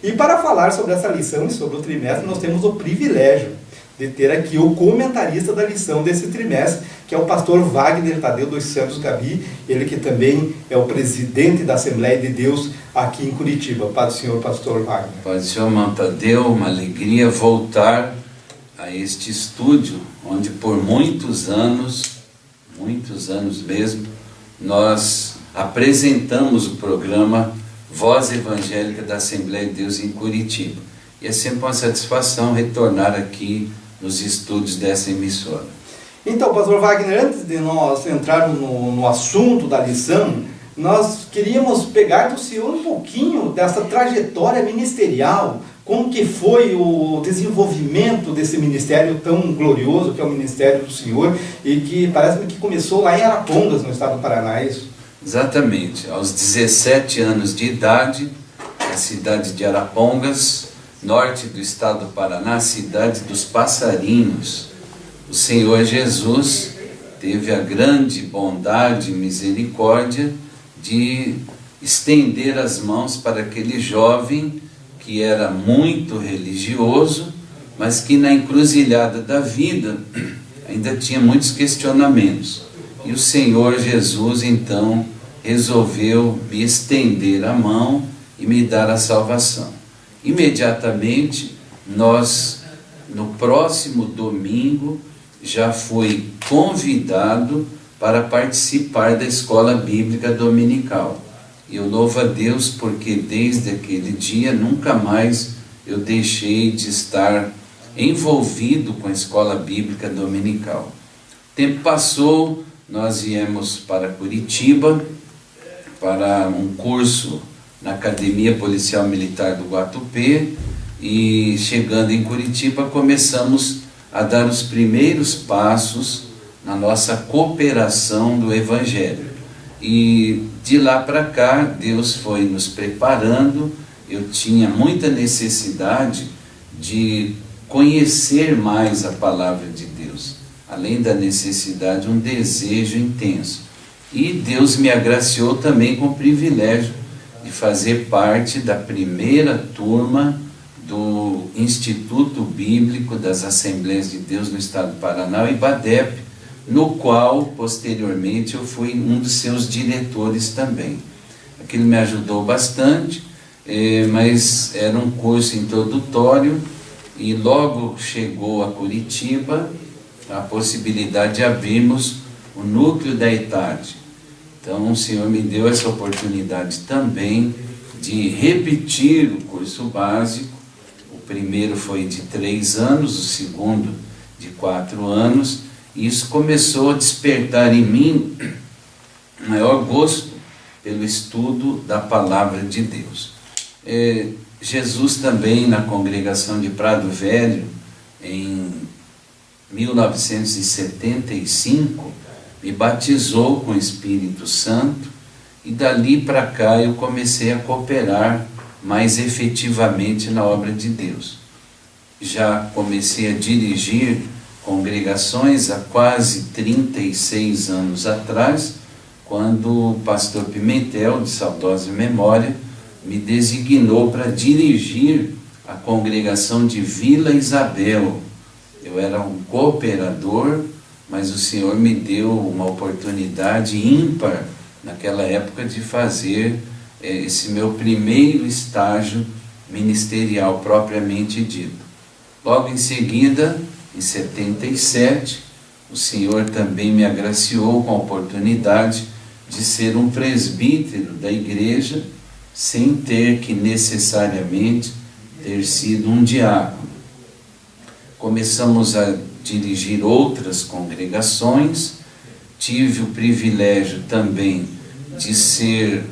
E para falar sobre essa lição e sobre o trimestre, nós temos o privilégio de ter aqui o comentarista da lição desse trimestre, que é o pastor Wagner Tadeu dos Santos Gabi, ele que também é o presidente da Assembleia de Deus aqui em Curitiba. Paz do Senhor, pastor Wagner. Paz do Senhor, irmão Tadeu, uma alegria voltar a este estúdio, onde por muitos anos mesmo, nós apresentamos o programa Voz Evangélica da Assembleia de Deus em Curitiba. E é sempre uma satisfação retornar aqui nos estúdios dessa emissora. Então, pastor Wagner, antes de nós entrarmos no assunto da lição, nós queríamos pegar do senhor um pouquinho dessa trajetória ministerial, como que foi o desenvolvimento desse ministério tão glorioso que é o ministério do senhor, e que parece que começou lá em Arapongas, no estado do Paraná, é isso? Exatamente, aos 17 anos de idade, na cidade de Arapongas, norte do estado do Paraná, cidade dos passarinhos, o Senhor Jesus teve a grande bondade e misericórdia de estender as mãos para aquele jovem que era muito religioso, mas que na encruzilhada da vida ainda tinha muitos questionamentos. E o Senhor Jesus então resolveu me estender a mão e me dar a salvação. Imediatamente, no próximo domingo, já fui convidado para participar da escola bíblica dominical. E eu louvo a Deus porque desde aquele dia nunca mais eu deixei de estar envolvido com a escola bíblica dominical. O tempo passou, nós viemos para Curitiba para um curso na Academia Policial Militar do Guatupê, e chegando em Curitiba começamos a dar os primeiros passos na nossa cooperação do Evangelho. E de lá para cá Deus foi nos preparando. Eu tinha muita necessidade de conhecer mais a palavra de Deus, além da necessidade, um desejo intenso. E Deus me agraciou também com o privilégio de fazer parte da primeira turma do Instituto Bíblico das Assembleias de Deus no estado do Paraná, o IBADEP, no qual posteriormente eu fui um dos seus diretores também. Aquilo me ajudou bastante, mas era um curso introdutório, e logo chegou a Curitiba a possibilidade de abrirmos o núcleo da ETAD. Então o Senhor me deu essa oportunidade também de repetir o curso básico. O primeiro foi de 3 anos, o segundo de 4 anos, e isso começou a despertar em mim um maior gosto pelo estudo da Palavra de Deus. Jesus também, na congregação de Prado Velho, em 1975, me batizou com o Espírito Santo, e dali para cá eu comecei a cooperar mais efetivamente na obra de Deus. Já comecei a dirigir congregações há quase 36 anos atrás, quando o pastor Pimentel, de saudosa memória, me designou para dirigir a congregação de Vila Isabel. Eu era um cooperador, mas o Senhor me deu uma oportunidade ímpar naquela época de fazer esse meu primeiro estágio ministerial propriamente dito. Logo em seguida, em 77, o Senhor também me agraciou com a oportunidade de ser um presbítero da igreja, sem ter que necessariamente ter sido um diácono. Começamos a dirigir outras congregações, tive o privilégio também de ser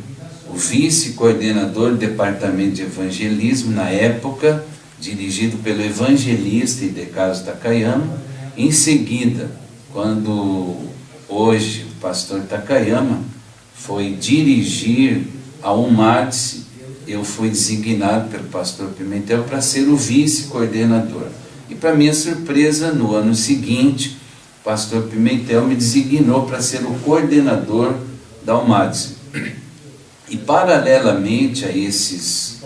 o vice-coordenador do departamento de evangelismo na época, dirigido pelo evangelista Idecaso Takayama. Em seguida, quando hoje o pastor Takayama foi dirigir a UMADSE, eu fui designado pelo pastor Pimentel para ser o vice-coordenador. E para minha surpresa, no ano seguinte, o pastor Pimentel me designou para ser o coordenador da UMADSE. E paralelamente a esses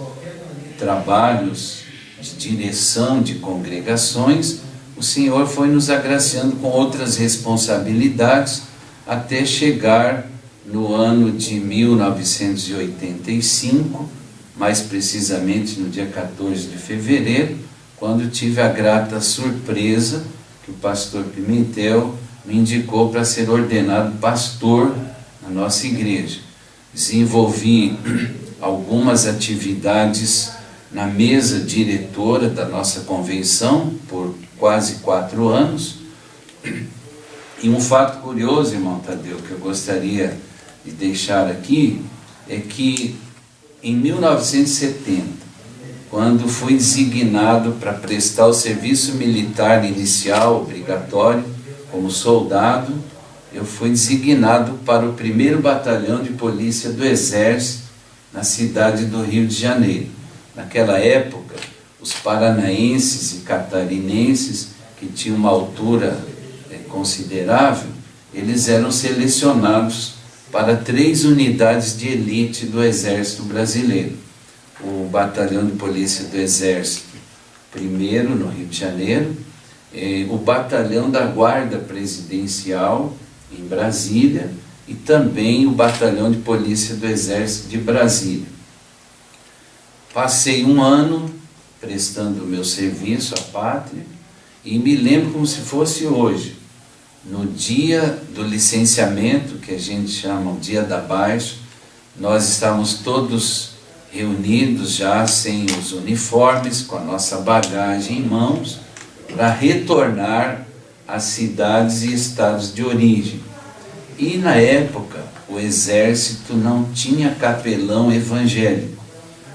trabalhos de direção de congregações, o Senhor foi nos agraciando com outras responsabilidades até chegar no ano de 1985, mais precisamente no dia 14 de fevereiro, quando tive a grata surpresa que o pastor Pimentel me indicou para ser ordenado pastor na nossa igreja. Desenvolvi algumas atividades na mesa diretora da nossa convenção por quase 4 anos. E um fato curioso, irmão Tadeu, que eu gostaria de deixar aqui, é que em 1970, quando fui designado para prestar o serviço militar inicial obrigatório como soldado, eu fui designado para o 1º Batalhão de Polícia do Exército na cidade do Rio de Janeiro. Naquela época, os paranaenses e catarinenses, que tinham uma altura considerável, eles eram selecionados para 3 unidades de elite do Exército Brasileiro. O Batalhão de Polícia do Exército, primeiro no Rio de Janeiro, o Batalhão da Guarda Presidencial em Brasília e também o Batalhão de Polícia do Exército de Brasília. Passei um ano prestando o meu serviço à pátria e me lembro como se fosse hoje, no dia do licenciamento, que a gente chama o dia da baixa, nós estávamos todos reunidos já sem os uniformes, com a nossa bagagem em mãos, para retornar às cidades e estados de origem. E na época o exército não tinha capelão evangélico,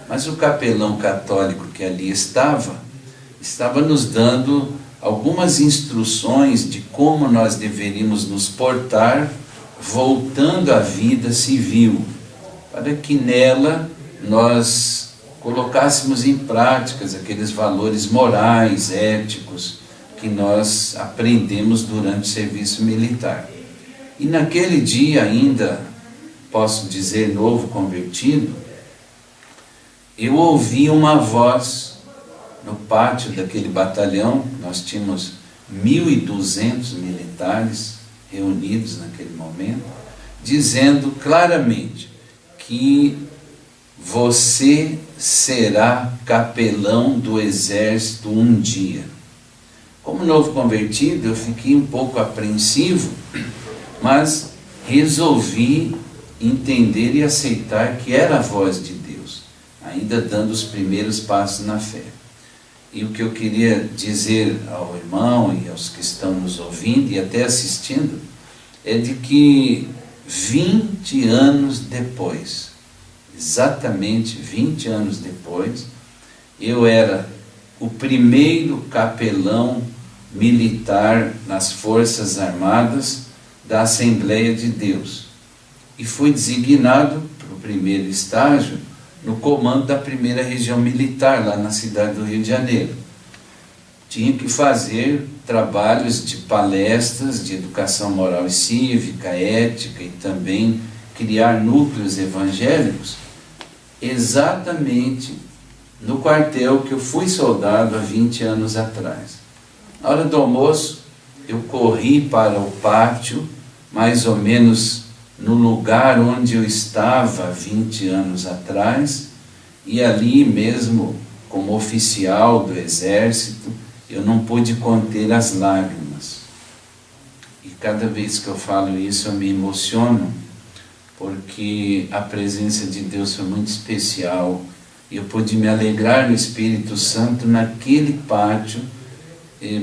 mas o capelão católico que ali estava nos dando algumas instruções de como nós deveríamos nos portar voltando à vida civil, para que nela nós colocássemos em práticas aqueles valores morais, éticos, que nós aprendemos durante o serviço militar. E naquele dia ainda, posso dizer novo convertido, eu ouvi uma voz no pátio daquele batalhão. Nós tínhamos 1.200 militares reunidos naquele momento, dizendo claramente que você será capelão do exército um dia. Como novo convertido, eu fiquei um pouco apreensivo, mas resolvi entender e aceitar que era a voz de Deus, ainda dando os primeiros passos na fé. E o que eu queria dizer ao irmão e aos que estão nos ouvindo e até assistindo, é de que 20 anos depois, exatamente 20 anos depois, eu era o primeiro capelão militar nas Forças Armadas da Assembleia de Deus. E fui designado para o primeiro estágio no comando da 1ª Região Militar, lá na cidade do Rio de Janeiro. Tinha que fazer trabalhos de palestras de educação moral e cívica, ética e também criar núcleos evangélicos, exatamente no quartel que eu fui soldado há 20 anos atrás. Na hora do almoço, eu corri para o pátio, mais ou menos no lugar onde eu estava há 20 anos atrás, e ali mesmo, como oficial do exército, eu não pude conter as lágrimas. E cada vez que eu falo isso, eu me emociono, porque a presença de Deus foi muito especial, e eu pude me alegrar no Espírito Santo naquele pátio,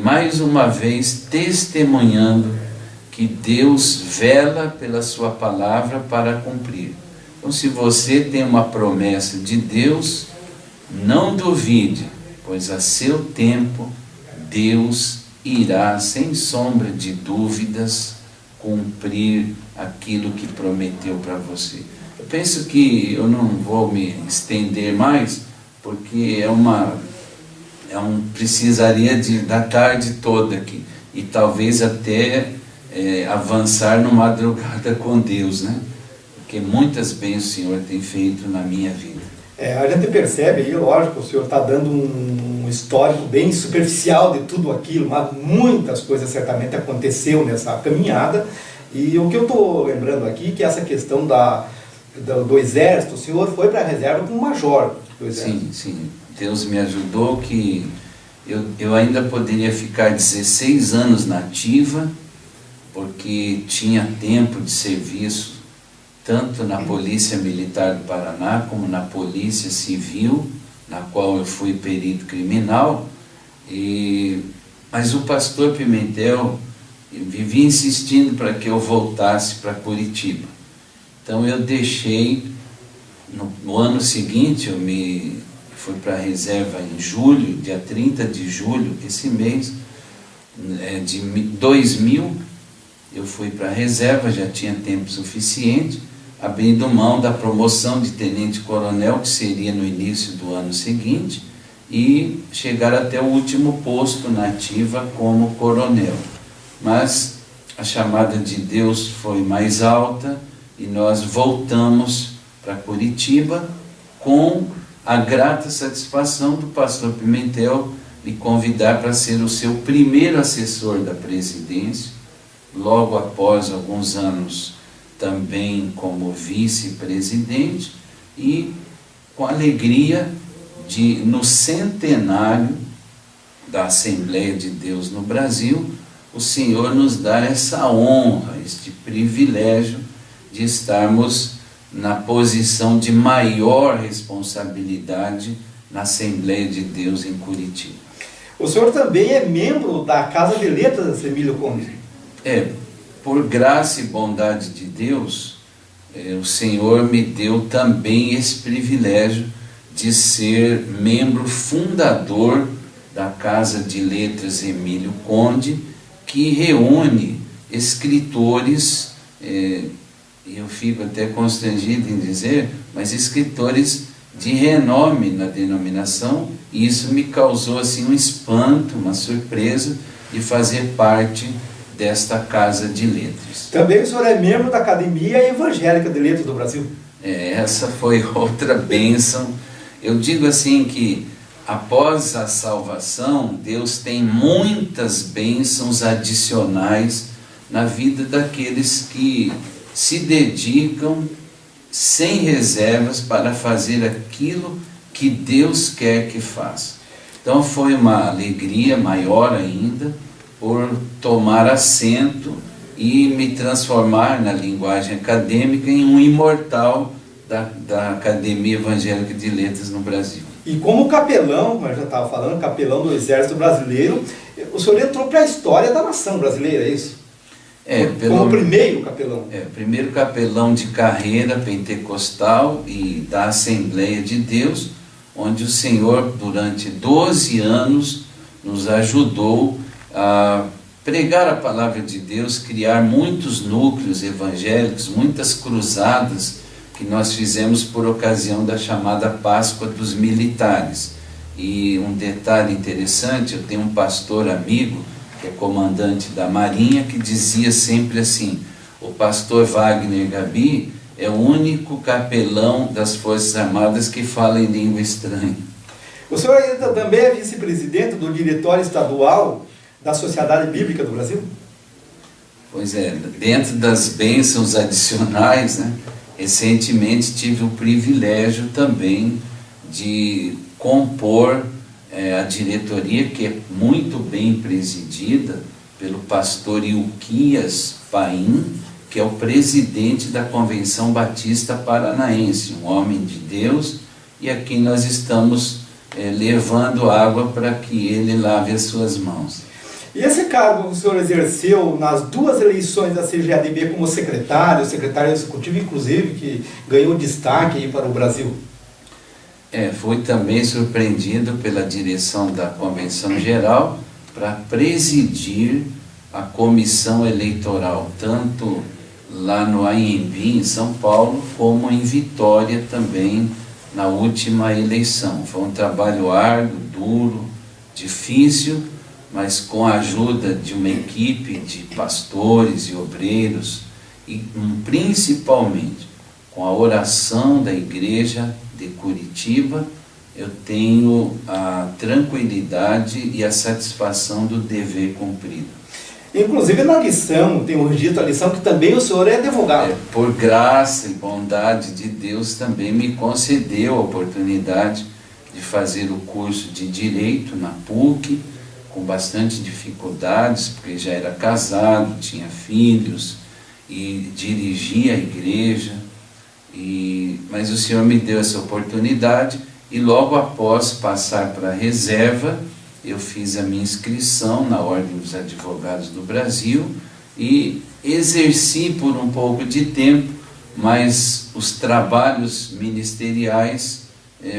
mais uma vez testemunhando que Deus vela pela sua palavra para cumprir. Então, se você tem uma promessa de Deus, não duvide, pois a seu tempo Deus irá, sem sombra de dúvidas, cumprir aquilo que prometeu para você. Eu penso que eu não vou me estender mais, porque precisaria da tarde toda aqui, e talvez até avançar no madrugada com Deus, né? Porque muitas bênçãos o Senhor tem feito na minha vida. A gente percebe aí, lógico, o senhor está dando um histórico bem superficial de tudo aquilo, mas muitas coisas certamente aconteceu nessa caminhada. E o que eu estou lembrando aqui, que essa questão do Exército, o senhor foi para a reserva como major do Exército. Sim, sim. Deus me ajudou que eu ainda poderia ficar 16 anos na ativa, porque tinha tempo de serviço, tanto na Polícia Militar do Paraná, como na Polícia Civil, na qual eu fui perito criminal. Mas o pastor Pimentel vivia insistindo para que eu voltasse para Curitiba. Então eu deixei, no ano seguinte, eu fui para a reserva em julho, dia 30 de julho, esse mês, de 2000, eu fui para a reserva, já tinha tempo suficiente, abrindo mão da promoção de tenente-coronel, que seria no início do ano seguinte, e chegar até o último posto na ativa como coronel. Mas a chamada de Deus foi mais alta e nós voltamos para Curitiba com a grata satisfação do pastor Pimentel me convidar para ser o seu primeiro assessor da presidência, logo após alguns anos também como vice-presidente, e com alegria de, no centenário da Assembleia de Deus no Brasil, o Senhor nos dá essa honra, este privilégio de estarmos na posição de maior responsabilidade na Assembleia de Deus em Curitiba. O senhor também é membro da Casa de Letras, Emílio Conde. Por graça e bondade de Deus, o Senhor me deu também esse privilégio de ser membro fundador da Casa de Letras Emílio Conde, que reúne escritores, eu fico até constrangido em dizer, mas escritores de renome na denominação, e isso me causou assim um espanto, uma surpresa de fazer parte desta Casa de Letras. Também o senhor é membro da Academia Evangélica de Letras do Brasil. Essa foi outra bênção. Eu digo assim que após a salvação, Deus tem muitas bênçãos adicionais na vida daqueles que se dedicam sem reservas para fazer aquilo que Deus quer que faça. Então foi uma alegria maior ainda por tomar assento e me transformar, na linguagem acadêmica, em um imortal da Academia Evangélica de Letras no Brasil. E como capelão, como eu já estava falando, capelão do Exército Brasileiro, o senhor entrou para a história da nação brasileira, é isso? Como primeiro capelão. Primeiro capelão de carreira pentecostal e da Assembleia de Deus, onde o Senhor, durante 12 anos, nos ajudou a pregar a palavra de Deus, criar muitos núcleos evangélicos, muitas cruzadas que nós fizemos por ocasião da chamada Páscoa dos Militares. E um detalhe interessante, eu tenho um pastor amigo, que é comandante da Marinha, que dizia sempre assim: o pastor Wagner Gabi é o único capelão das Forças Armadas que fala em língua estranha. O senhor ainda também é vice-presidente do Diretório Estadual da Sociedade Bíblica do Brasil? Pois é, dentro das bênçãos adicionais, né, recentemente tive o privilégio também de compor a diretoria, que é muito bem presidida pelo pastor Ilquias Paim, que é o presidente da Convenção Batista Paranaense, um homem de Deus, e aqui nós estamos levando água para que ele lave as suas mãos. E esse cargo que o senhor exerceu nas duas eleições da CGADB como secretário executivo, inclusive, que ganhou destaque aí para o Brasil? Fui também surpreendido pela direção da Convenção Geral para presidir a comissão eleitoral, tanto lá no Anhembi, em São Paulo, como em Vitória também, na última eleição. Foi um trabalho árduo, duro, difícil, mas com a ajuda de uma equipe de pastores e obreiros, e principalmente com a oração da igreja de Curitiba, eu tenho a tranquilidade e a satisfação do dever cumprido. Inclusive na lição, tem dito a lição que também o senhor é advogado. Por graça e bondade de Deus também me concedeu a oportunidade de fazer o curso de Direito na PUC, com bastante dificuldades, porque já era casado, tinha filhos e dirigia a igreja, mas o Senhor me deu essa oportunidade e logo após passar para a reserva, eu fiz a minha inscrição na Ordem dos Advogados do Brasil e exerci por um pouco de tempo, mas os trabalhos ministeriais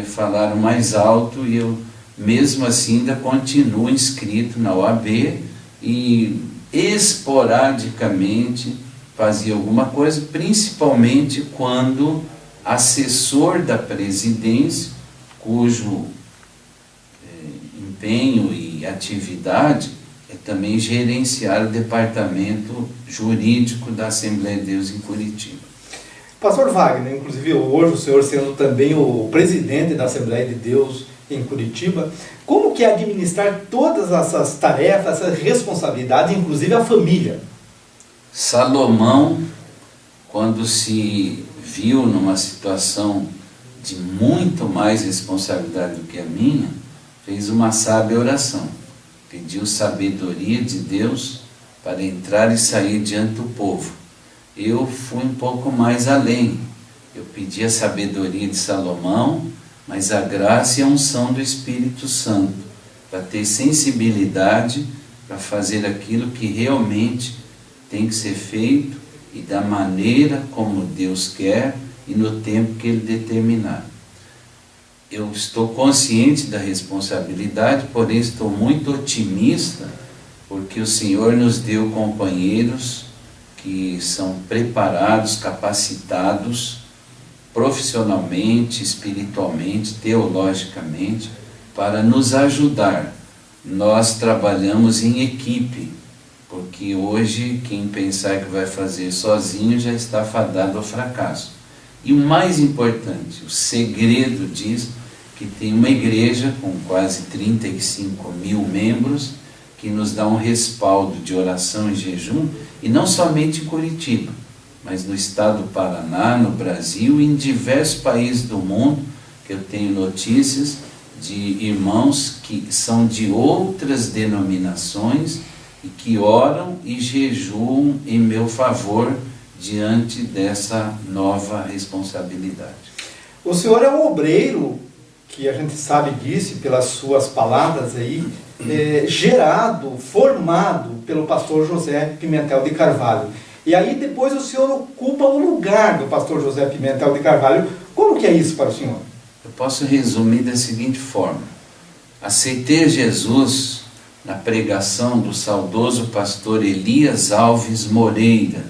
falaram mais alto e eu mesmo assim ainda continuo inscrito na OAB e esporadicamente fazia alguma coisa, principalmente quando assessor da presidência, cujo empenho e atividade é também gerenciar o departamento jurídico da Assembleia de Deus em Curitiba. Pastor Wagner, inclusive hoje o senhor sendo também o presidente da Assembleia de Deus em Curitiba, como que é administrar todas essas tarefas, essas responsabilidades, inclusive a família? Salomão, quando se viu numa situação de muito mais responsabilidade do que a minha, fez uma sábia oração, pediu sabedoria de Deus para entrar e sair diante do povo. Eu fui um pouco mais além, eu pedi a sabedoria de Salomão, mas a graça e a unção do Espírito Santo, para ter sensibilidade para fazer aquilo que realmente tem que ser feito e da maneira como Deus quer e no tempo que Ele determinar. Eu estou consciente da responsabilidade, porém estou muito otimista, porque o Senhor nos deu companheiros que são preparados, capacitados, profissionalmente, espiritualmente, teologicamente, para nos ajudar. Nós trabalhamos em equipe, porque hoje quem pensar que vai fazer sozinho já está fadado ao fracasso. E o mais importante, o segredo disso, que tem uma igreja com quase 35 mil membros, que nos dá um respaldo de oração e jejum, e não somente em Curitiba, mas no estado do Paraná, no Brasil e em diversos países do mundo, que eu tenho notícias de irmãos que são de outras denominações e que oram e jejuam em meu favor diante dessa nova responsabilidade. O senhor é um obreiro, que a gente sabe disso pelas suas palavras aí, gerado, formado pelo pastor José Pimentel de Carvalho. E aí depois o senhor ocupa o lugar do pastor José Pimentel de Carvalho. Como que é isso para o senhor? Eu posso resumir da seguinte forma. Aceitei Jesus na pregação do saudoso pastor Elias Alves Moreira,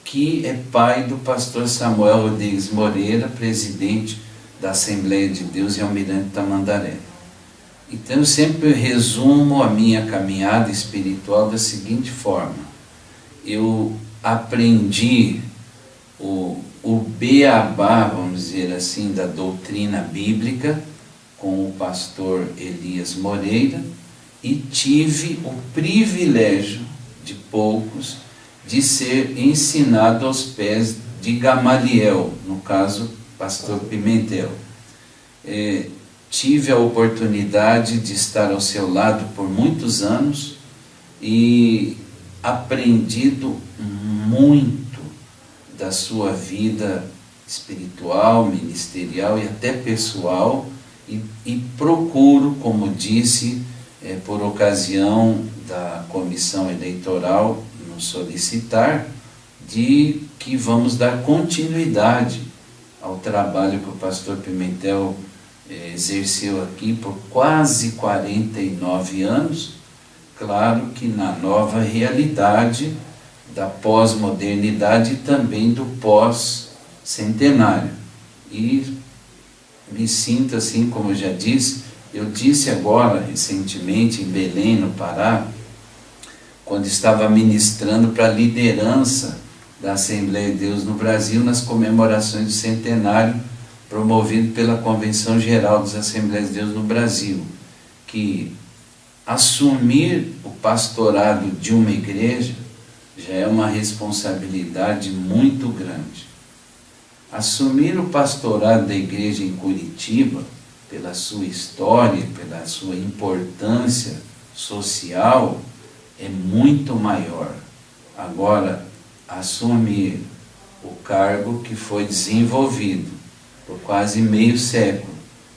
que é pai do pastor Samuel Rodrigues Moreira, presidente da Assembleia de Deus em Almirante Tamandaré. Então eu sempre resumo a minha caminhada espiritual da seguinte forma. Eu aprendi o beabá, vamos dizer assim, da doutrina bíblica com o pastor Elias Moreira e tive o privilégio de poucos de ser ensinado aos pés de Gamaliel, no caso, pastor Pimentel. Tive a oportunidade de estar ao seu lado por muitos anos e aprendido muito da sua vida espiritual, ministerial e até pessoal e procuro, como disse, por ocasião da comissão eleitoral nos solicitar, de que vamos dar continuidade ao trabalho que o pastor Pimentel exerceu aqui por quase 49 anos, claro que na nova realidade da pós-modernidade e também do pós-centenário. E me sinto assim, como eu já disse, eu disse agora, recentemente, em Belém, no Pará, quando estava ministrando para a liderança da Assembleia de Deus no Brasil nas comemorações do centenário promovido pela Convenção Geral das Assembleias de Deus no Brasil, que assumir o pastorado de uma igreja já é uma responsabilidade muito grande. Assumir o pastorado da igreja em Curitiba, pela sua história, pela sua importância social, é muito maior. Agora, assumir o cargo que foi desenvolvido por quase meio século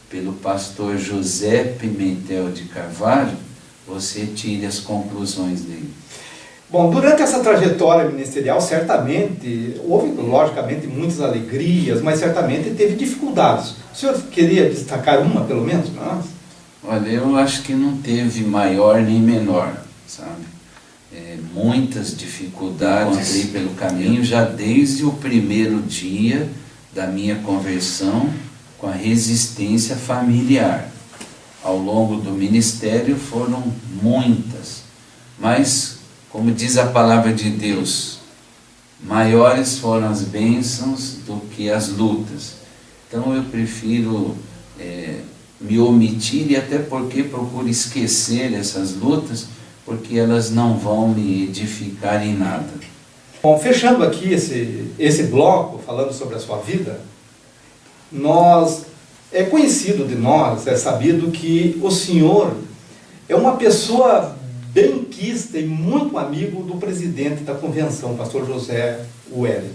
pelo pastor José Pimentel de Carvalho, você tire as conclusões dele. Bom, durante essa trajetória ministerial, certamente, houve, logicamente, muitas alegrias, mas certamente teve dificuldades. O senhor queria destacar uma, pelo menos, para nós? Olha, eu acho que não teve maior nem menor, sabe? Muitas dificuldades encontrei pelo caminho, já desde o primeiro dia da minha conversão, com a resistência familiar. Ao longo do ministério foram muitas, mas, como diz a palavra de Deus, maiores foram as bênçãos do que as lutas. Então eu prefiro me omitir, e até porque procuro esquecer essas lutas, porque elas não vão me edificar em nada. Bom, fechando aqui esse bloco, falando sobre a sua vida, é conhecido de nós, é sabido que o senhor é uma pessoa benquista e muito amigo do presidente da convenção, o pastor José Wellington.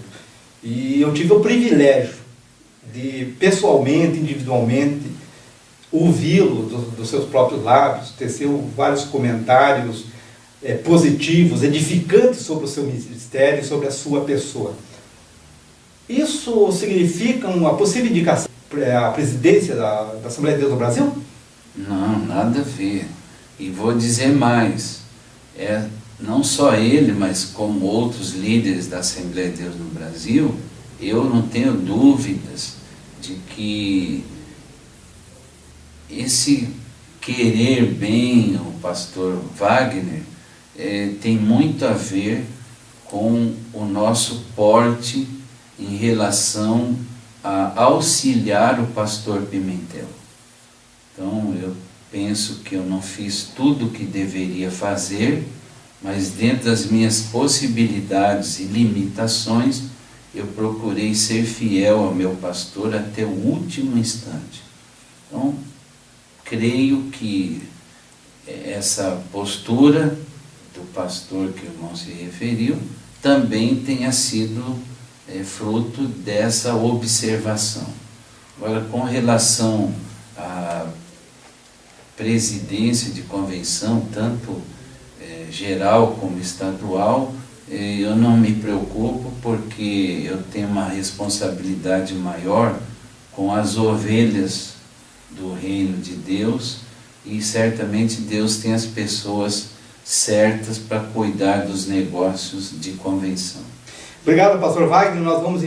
E eu tive o privilégio de, pessoalmente, individualmente, ouvi-lo dos seus próprios lábios, teceu vários comentários positivos, edificantes sobre o seu ministério, sobre a sua pessoa. Isso significa uma possível indicação à presidência da Assembleia de Deus no Brasil? Não, nada a ver. E vou dizer mais, não só ele, mas como outros líderes da Assembleia de Deus no Brasil, eu não tenho dúvidas de que esse querer bem o pastor Wagner tem muito a ver com o nosso porte em relação a auxiliar o pastor Pimentel. Então eu penso que eu não fiz tudo o que deveria fazer, mas dentro das minhas possibilidades e limitações, eu procurei ser fiel ao meu pastor até o último instante. Então, creio que essa postura do pastor que o irmão se referiu também tenha sido fruto dessa observação. Agora, com relação à presidência de convenção, tanto geral como estadual, eu não me preocupo, porque eu tenho uma responsabilidade maior com as ovelhas do reino de Deus, e certamente Deus tem as pessoas certas para cuidar dos negócios de convenção. Obrigado, pastor Wagner. Nós vamos